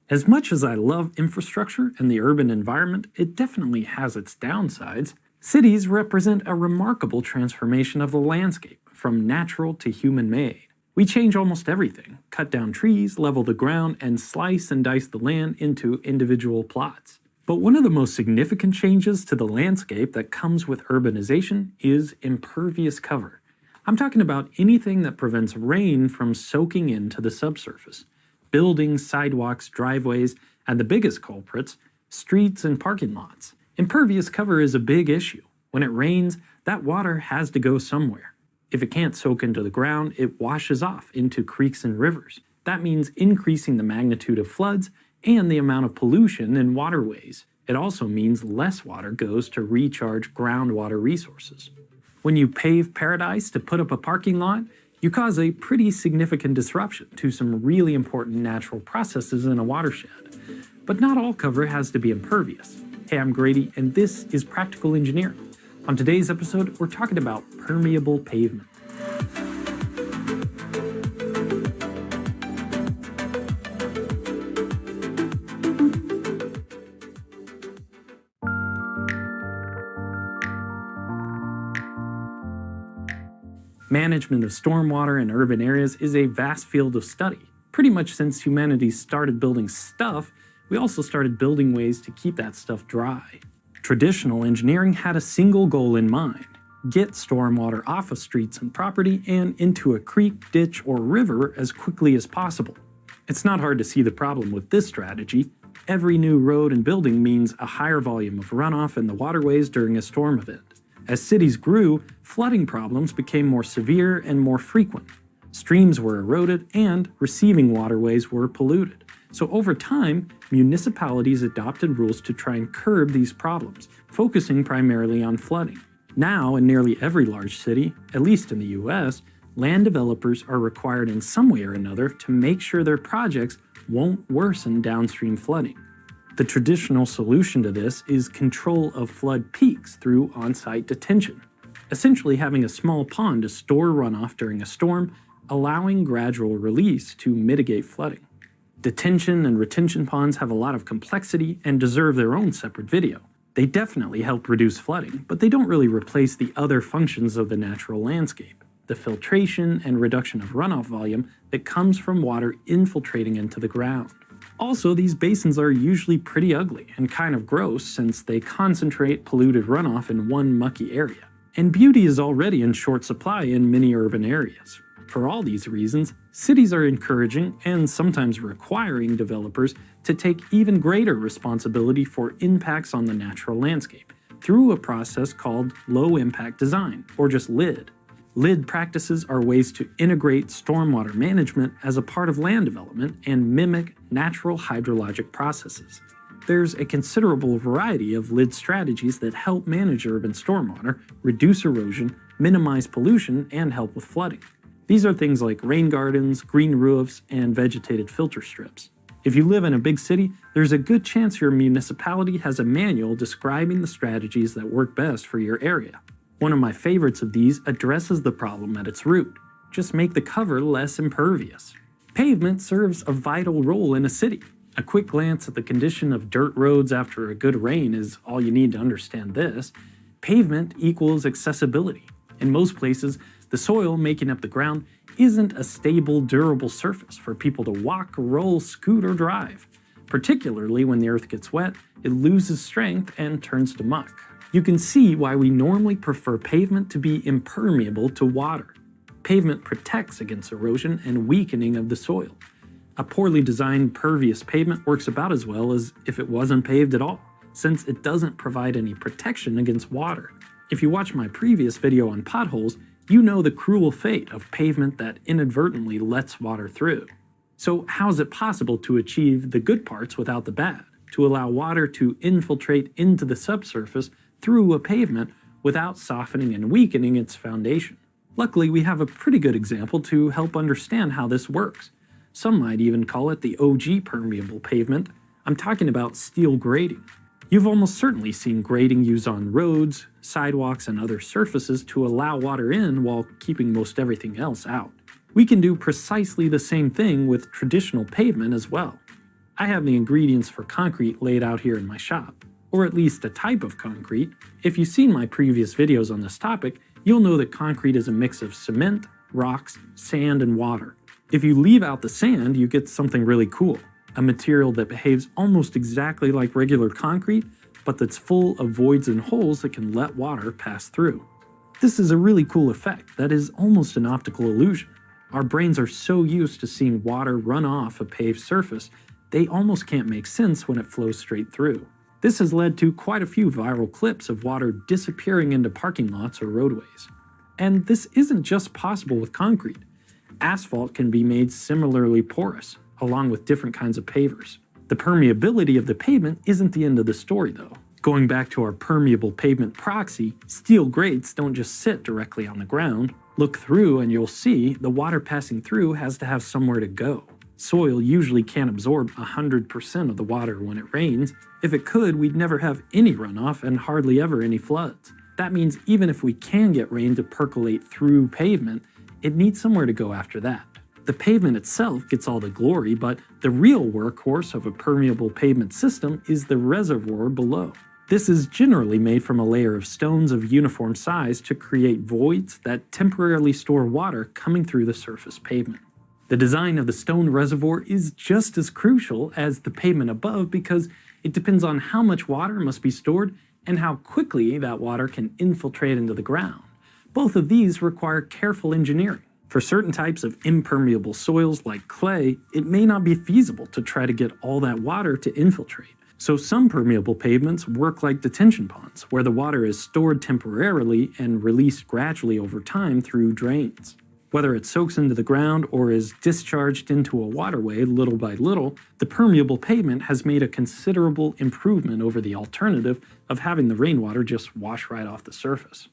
As much as I love infrastructure and the urban environment, it definitely has its downsides. Cities represent a remarkable transformation of the landscape, from natural to human-made. We change almost everything, cut down trees, level the ground, and slice and dice the land into individual plots. But one of the most significant changes to the landscape that comes with urbanization is impervious cover. I'm talking about anything that prevents rain from soaking into the subsurface. Buildings, sidewalks, driveways, and the biggest culprits, streets and parking lots. Impervious cover is a big issue. When it rains, that water has to go somewhere. If it can't soak into the ground, it washes off into creeks and rivers. That means increasing the magnitude of floods and the amount of pollution in waterways. It also means less water goes to recharge groundwater resources. When you pave paradise to put up a parking lot, you cause a pretty significant disruption to some really important natural processes in a watershed. But not all cover has to be impervious. Hey, I'm Grady, and this is Practical Engineering. On today's episode, we're talking about permeable pavement. Management of stormwater in urban areas is a vast field of study. Pretty much since humanity started building stuff, we also started building ways to keep that stuff dry. Traditional engineering had a single goal in mind: get stormwater off of streets and property and into a creek, ditch, or river as quickly as possible. It's not hard to see the problem with this strategy. Every new road and building means a higher volume of runoff in the waterways during a storm event. As cities grew, flooding problems became more severe and more frequent. Streams were eroded and receiving waterways were polluted. So over time, municipalities adopted rules to try and curb these problems, focusing primarily on flooding. Now, in nearly every large city, at least in the US, land developers are required in some way or another to make sure their projects won't worsen downstream flooding. The traditional solution to this is control of flood peaks through on-site detention, essentially having a small pond to store runoff during a storm, allowing gradual release to mitigate flooding. Detention and retention ponds have a lot of complexity and deserve their own separate video. They definitely help reduce flooding, but they don't really replace the other functions of the natural landscape, the filtration and reduction of runoff volume that comes from water infiltrating into the ground. Also, these basins are usually pretty ugly and kind of gross since they concentrate polluted runoff in one mucky area. And beauty is already in short supply in many urban areas. For all these reasons, cities are encouraging and sometimes requiring developers to take even greater responsibility for impacts on the natural landscape through a process called low-impact design, or just LID. LID practices are ways to integrate stormwater management as a part of land development and mimic natural hydrologic processes. There's a considerable variety of LID strategies that help manage urban stormwater, reduce erosion, minimize pollution, and help with flooding. These are things like rain gardens, green roofs, and vegetated filter strips. If you live in a big city, there's a good chance your municipality has a manual describing the strategies that work best for your area. One of my favorites of these addresses the problem at its root. Just make the cover less impervious. Pavement serves a vital role in a city. A quick glance at the condition of dirt roads after a good rain is all you need to understand this. Pavement equals accessibility. In most places, the soil making up the ground isn't a stable, durable surface for people to walk, roll, scoot, or drive. Particularly when the earth gets wet, it loses strength and turns to muck. You can see why we normally prefer pavement to be impermeable to water. Pavement protects against erosion and weakening of the soil. A poorly designed pervious pavement works about as well as if it wasn't paved at all, since it doesn't provide any protection against water. If you watch my previous video on potholes, you know the cruel fate of pavement that inadvertently lets water through. So how is it possible to achieve the good parts without the bad, to allow water to infiltrate into the subsurface through a pavement without softening and weakening its foundation? Luckily, we have a pretty good example to help understand how this works. Some might even call it the OG permeable pavement. I'm talking about steel grading. You've almost certainly seen grading used on roads, sidewalks, and other surfaces to allow water in while keeping most everything else out. We can do precisely the same thing with traditional pavement as well. I have the ingredients for concrete laid out here in my shop, or at least a type of concrete. If you've seen my previous videos on this topic, you'll know that concrete is a mix of cement, rocks, sand, and water. If you leave out the sand, you get something really cool, a material that behaves almost exactly like regular concrete, but that's full of voids and holes that can let water pass through. This is a really cool effect that is almost an optical illusion. Our brains are so used to seeing water run off a paved surface, they almost can't make sense when it flows straight through. This has led to quite a few viral clips of water disappearing into parking lots or roadways. And this isn't just possible with concrete. Asphalt can be made similarly porous, along with different kinds of pavers. The permeability of the pavement isn't the end of the story though. Going back to our permeable pavement proxy, steel grates don't just sit directly on the ground. Look through and you'll see the water passing through has to have somewhere to go. Soil usually can't absorb 100% of the water when it rains. If it could, we'd never have any runoff and hardly ever any floods. That means even if we can get rain to percolate through pavement, it needs somewhere to go after that. The pavement itself gets all the glory, but the real workhorse of a permeable pavement system is the reservoir below. This is generally made from a layer of stones of uniform size to create voids that temporarily store water coming through the surface pavement. The design of the stone reservoir is just as crucial as the pavement above because it depends on how much water must be stored and how quickly that water can infiltrate into the ground. Both of these require careful engineering. For certain types of impermeable soils like clay, it may not be feasible to try to get all that water to infiltrate. So some permeable pavements work like detention ponds, where the water is stored temporarily and released gradually over time through drains. Whether it soaks into the ground or is discharged into a waterway little by little, the permeable pavement has made a considerable improvement over the alternative of having the rainwater just wash right off the surface.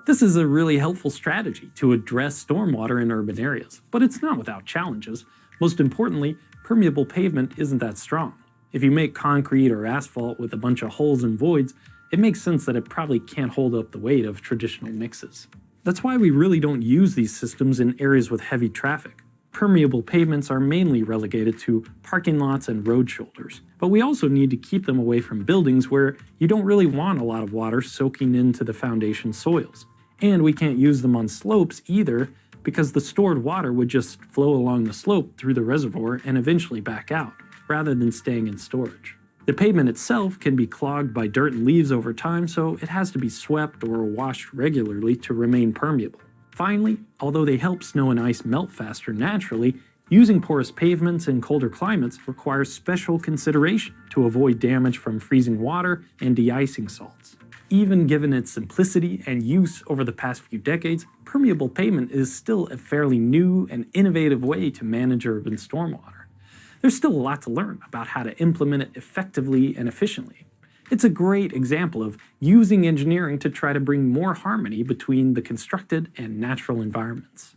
This is a really helpful strategy to address stormwater in urban areas, but it's not without challenges. Most importantly, permeable pavement isn't that strong. If you make concrete or asphalt with a bunch of holes and voids, it makes sense that it probably can't hold up the weight of traditional mixes. That's why we really don't use these systems in areas with heavy traffic. Permeable pavements are mainly relegated to parking lots and road shoulders, but we also need to keep them away from buildings where you don't really want a lot of water soaking into the foundation soils. And we can't use them on slopes either because the stored water would just flow along the slope through the reservoir and eventually back out, rather than staying in storage. The pavement itself can be clogged by dirt and leaves over time, so it has to be swept or washed regularly to remain permeable. Finally, although they help snow and ice melt faster naturally, using porous pavements in colder climates requires special consideration to avoid damage from freezing water and de-icing salts. Even given its simplicity and use over the past few decades, permeable pavement is still a fairly new and innovative way to manage urban stormwater. There's still a lot to learn about how to implement it effectively and efficiently. It's a great example of using engineering to try to bring more harmony between the constructed and natural environments.